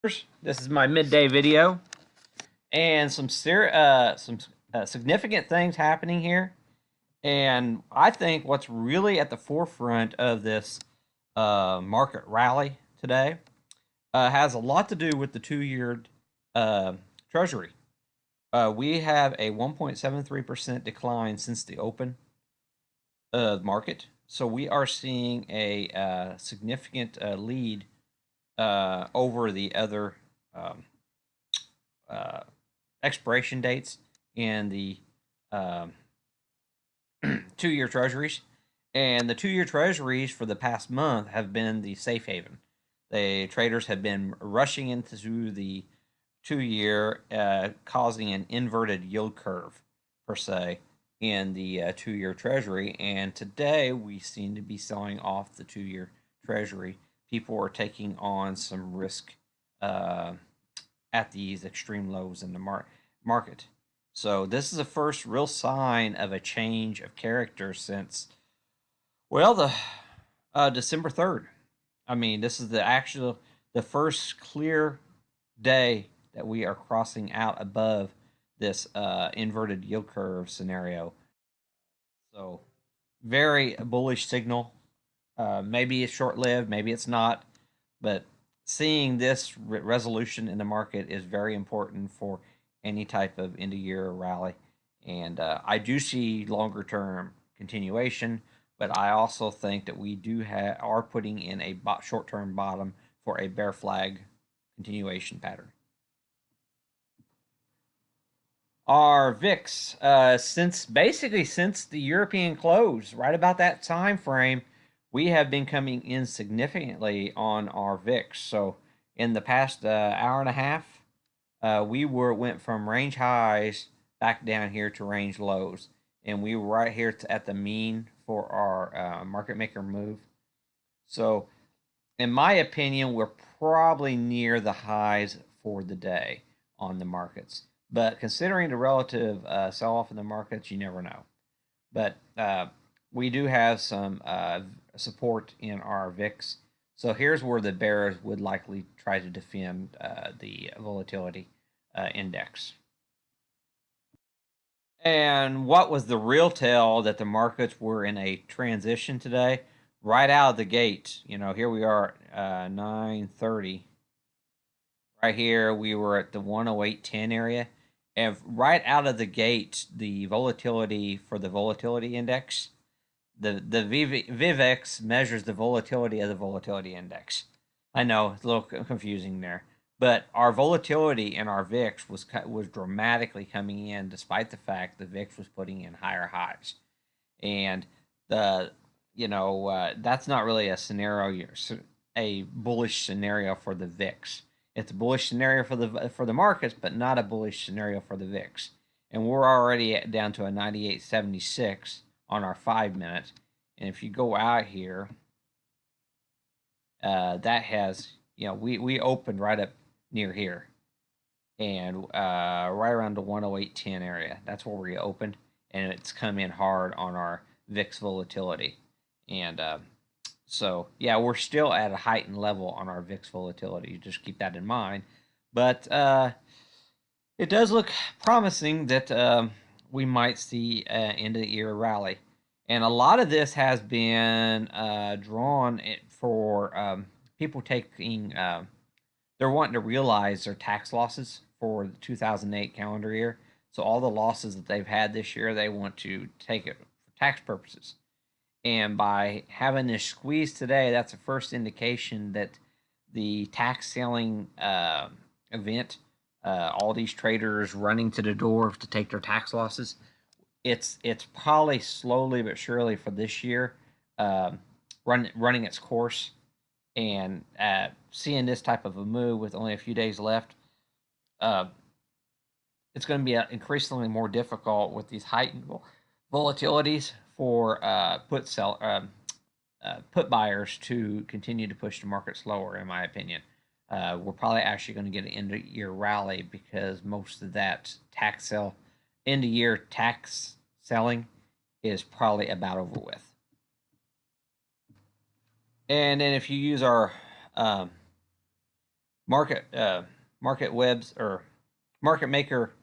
This is my midday video, and some significant things happening here. And I think what's really at the forefront of this market rally today has a lot to do with the 2 year uh, Treasury. We have a 1.73% decline since the open market, so we are seeing a significant lead over the other um, uh, expiration dates in the um, 2 year treasuries. And the 2 year treasuries for the past month have been the safe haven. The traders have been rushing into the 2 year, causing an inverted yield curve, per se, in the 2 year treasury. And today we seem to be selling off the 2 year treasury. People are taking on some risk uh, at these extreme lows in the market. So this is the first real sign of a change of character since, well, the December 3rd. I mean, this is the first clear day that we are crossing out above this inverted yield curve scenario. So very bullish signal. Maybe it's short lived, maybe it's not, but seeing this resolution in the market is very important for any type of end of year rally. And I do see longer term continuation, but I also think that we are putting in a short term bottom for a bear flag continuation pattern. Our VIX, since the European close, right about that time frame, we have been coming in significantly on our VIX. So in the past hour and a half, we went from range highs back down here to range lows, and we were right here at the mean for our market maker move. So, in my opinion, we're probably near the highs for the day on the markets. But considering the relative sell off in the markets, you never know. But we do have some support in our VIX. So here's where the bears would likely try to defend the volatility index. And what was the real tell that the markets were in a transition today? Right out of the gate, here we are, 9:30. Right here, we were at the 108.10 area, and right out of the gate, the volatility for the volatility index, the VIVX measures the volatility of the volatility index. I know it's a little confusing there, but our volatility in our VIX was dramatically coming in, despite the fact the VIX was putting in higher highs, and the that's not really a bullish scenario for the VIX. It's a bullish scenario for the markets, but not a bullish scenario for the VIX. And we're already down to a 98.76 on our 5 minute. And if you go out here, that has, we opened right up near here, and right around the 108.10 area. That's where we opened, and it's come in hard on our VIX volatility. And so, yeah, we're still at a heightened level on our VIX volatility. Just keep that in mind. But it does look promising that we might see an end of the year rally. And a lot of this has been drawn for people taking, they're wanting to realize their tax losses for the 2008 calendar year. So all the losses that they've had this year, they want to take it for tax purposes. And by having this squeeze today, that's the first indication that the tax selling event, all these traders running to the door to take their tax losses, it's probably slowly but surely for this year running its course. And seeing this type of a move with only a few days left, uh, it's going to be increasingly more difficult with these heightened volatilities for put buyers to continue to push the market slower. In my opinion, we're probably actually going to get an end of year rally because most of that end of year tax selling is probably about over with. And then if you use our market market webs or market maker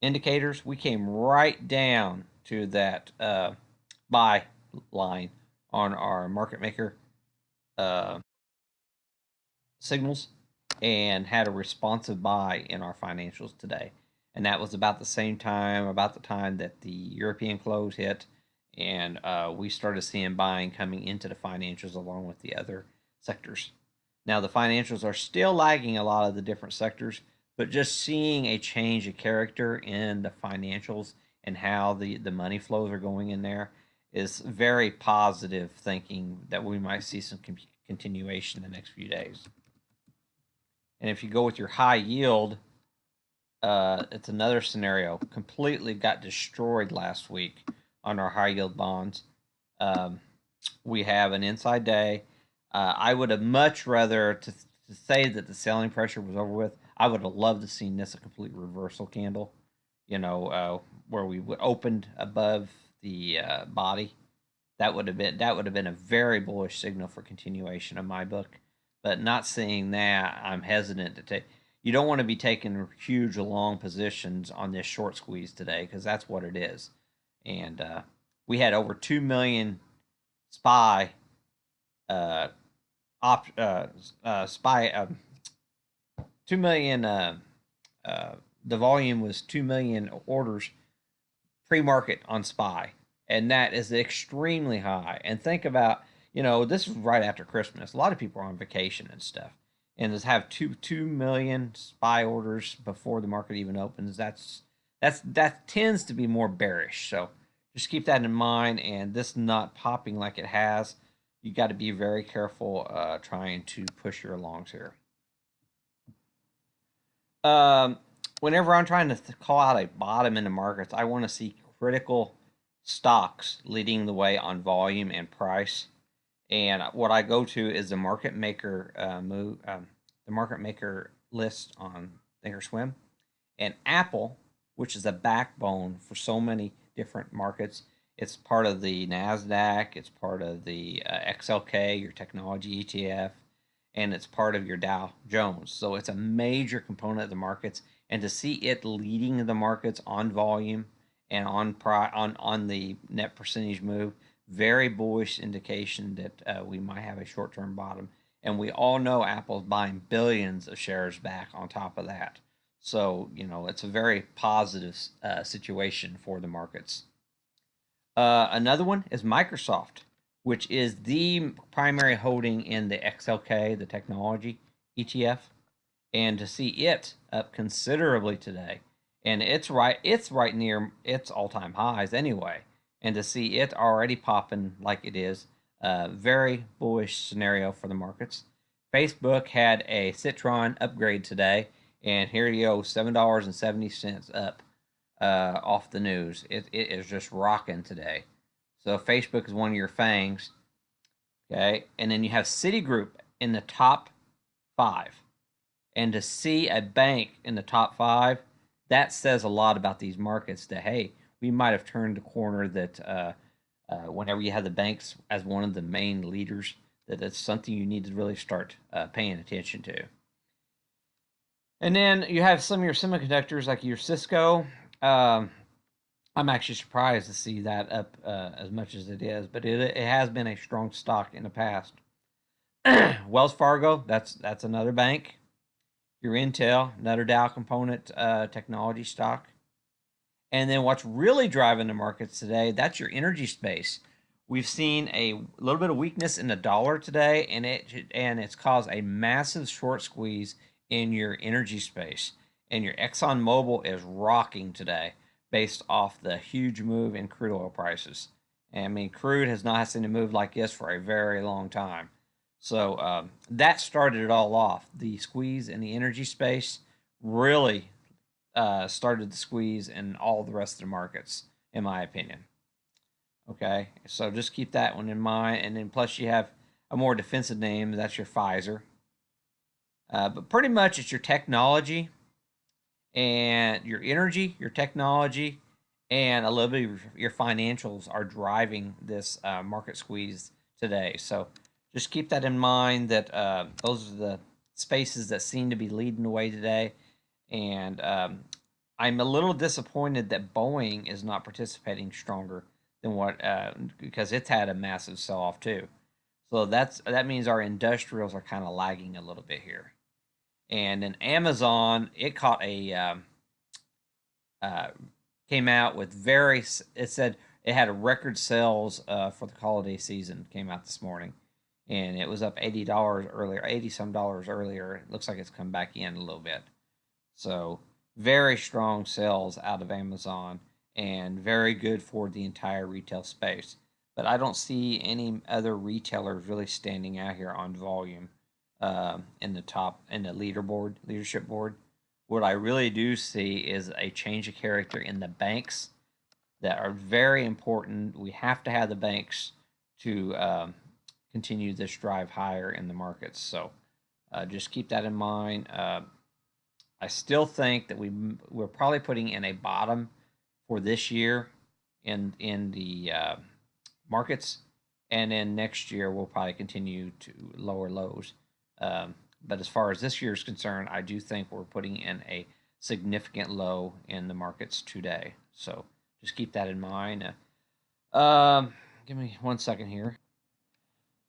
indicators, we came right down to that buy line on our market maker uh, signals and had a responsive buy in our financials today. And that was about the same time, about the time that the European close hit, and we started seeing buying coming into the financials along with the other sectors. Now, the financials are still lagging a lot of the different sectors, but just seeing a change of character in the financials and how the money flows are going in there is very positive thinking that we might see some continuation in the next few days. And if you go with your high yield, it's another scenario. Completely got destroyed last week on our high yield bonds. Um, we have an inside day. I would have much rather to say that the selling pressure was over with. I would have loved to seen this a complete reversal candle. Where we opened above the body. That would have been a very bullish signal for continuation of my book. But not seeing that, I'm hesitant to take. You don't want to be taking huge long positions on this short squeeze today because that's what it is. And we had over 2 million SPY SPY 2 million. The volume was 2 million orders pre-market on SPY, and that is extremely high. And think about, this is right after Christmas. A lot of people are on vacation and stuff, and to have 2 million SPY orders before the market even opens, that tends to be more bearish. So just keep that in mind. And this not popping like it has, you got to be very careful trying to push your longs here. Whenever I'm trying to call out a bottom in the markets, I want to see critical stocks leading the way on volume and price. And what I go to is the market maker the market maker list on Thinkorswim, and Apple, which is a backbone for so many different markets. It's part of the Nasdaq. It's part of the XLK, your technology ETF, and it's part of your Dow Jones. So it's a major component of the markets, and to see it leading the markets on volume and on the net percentage move, very bullish indication that we might have a short-term bottom. And we all know Apple's buying billions of shares back on top of that. So, it's a very positive situation for the markets. Another one is Microsoft, which is the primary holding in the XLK, the technology ETF, and to see it up considerably today, and it's right near its all-time highs anyway, and to see it already popping like it is, very bullish scenario for the markets. Facebook had a Citron upgrade today, and here you go, $7.70 up off the news. It is just rocking today. So Facebook is one of your fangs. Okay, and then you have Citigroup in the top 5. And to see a bank in the top 5, that says a lot about these markets. That, hey, we might have turned the corner. That whenever you have the banks as one of the main leaders, that's something you need to really start paying attention to. And then you have some of your semiconductors, like your Cisco. I'm actually surprised to see that up as much as it is, but it has been a strong stock in the past. Wells Fargo, that's another bank. Your Intel, another Dow component technology stock. And then what's really driving the markets today, that's your energy space. We've seen a little bit of weakness in the dollar today, and it's caused a massive short squeeze in your energy space. And your ExxonMobil is rocking today based off the huge move in crude oil prices. And I mean, crude has not seen a move like this for a very long time. So that started it all off. The squeeze in the energy space really started the squeeze in all the rest of the markets, in my opinion. Okay, so just keep that one in mind. And then plus you have a more defensive name, that's your Pfizer. But pretty much it's your technology and your energy, your technology, and a little bit of your financials are driving this market squeeze today. So just keep that in mind, that those are spaces that seem to be leading the way today. And I'm a little disappointed that Boeing is not participating stronger than what because it's had a massive sell off too. So that means our industrials are kind of lagging a little bit here. And then Amazon, it caught a uh, came out with very. It said it had a record sales for the holiday season. Came out this morning, and it was up $80 earlier, 80 some dollars earlier. It looks like it's come back in a little bit. So very strong sales out of Amazon, and very good for the entire retail space. But I don't see any other retailers really standing out here on volume in the top in the leadership board. What I really do see is a change of character in the banks that are very important. We have to have the banks to continue this drive higher in the markets. So just keep that in mind. I still think that we're probably putting in a bottom for this year in the markets, and then next year we'll probably continue to lower lows. But as far as this year is concerned, I do think we're putting in a significant low in the markets today. So just keep that in mind. Give me 1 second here.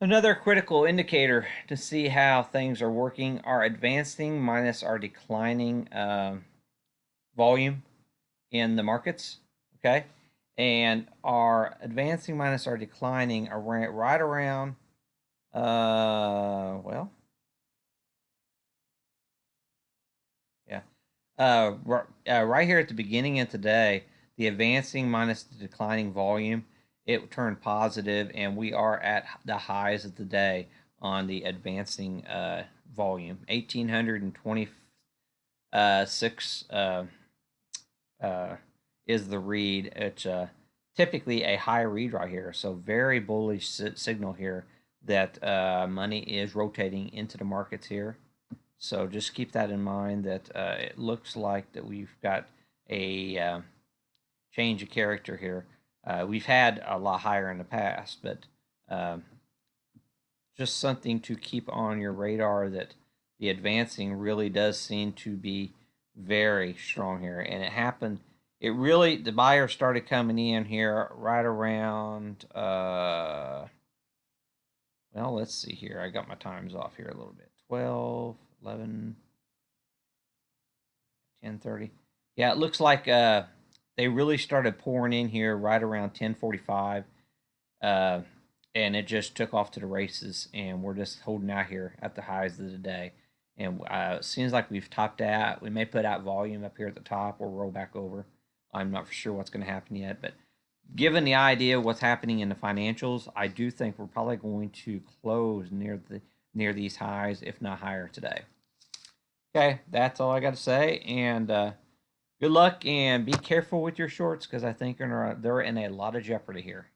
Another critical indicator to see how things are working are advancing minus our declining volume in the markets. Okay. And our advancing minus our declining are right around, well, yeah. Right here at the beginning of today, the advancing minus the declining volume, it turned positive, and we are at the highs of the day on the advancing volume. 1,826 is the read. It's typically a high read right here, so very bullish signal here that money is rotating into the markets here. So just keep that in mind that it looks like that we've got a change of character here. We've had a lot higher in the past, but just something to keep on your radar that the advancing really does seem to be very strong here. And it happened, it really, the buyers started coming in here right around, well, let's see here. I got my times off here a little bit. 12, 11, 10:30. Yeah, it looks like they really started pouring in here right around 10:45, and it just took off to the races. And we're just holding out here at the highs of the day. And it seems like we've topped out. We may put out volume up here at the top or roll back over. I'm not for sure what's going to happen yet, but given the idea of what's happening in the financials, I do think we're probably going to close near these highs, if not higher today. Okay, that's all I got to say. And good luck and be careful with your shorts because I think they're in a lot of jeopardy here.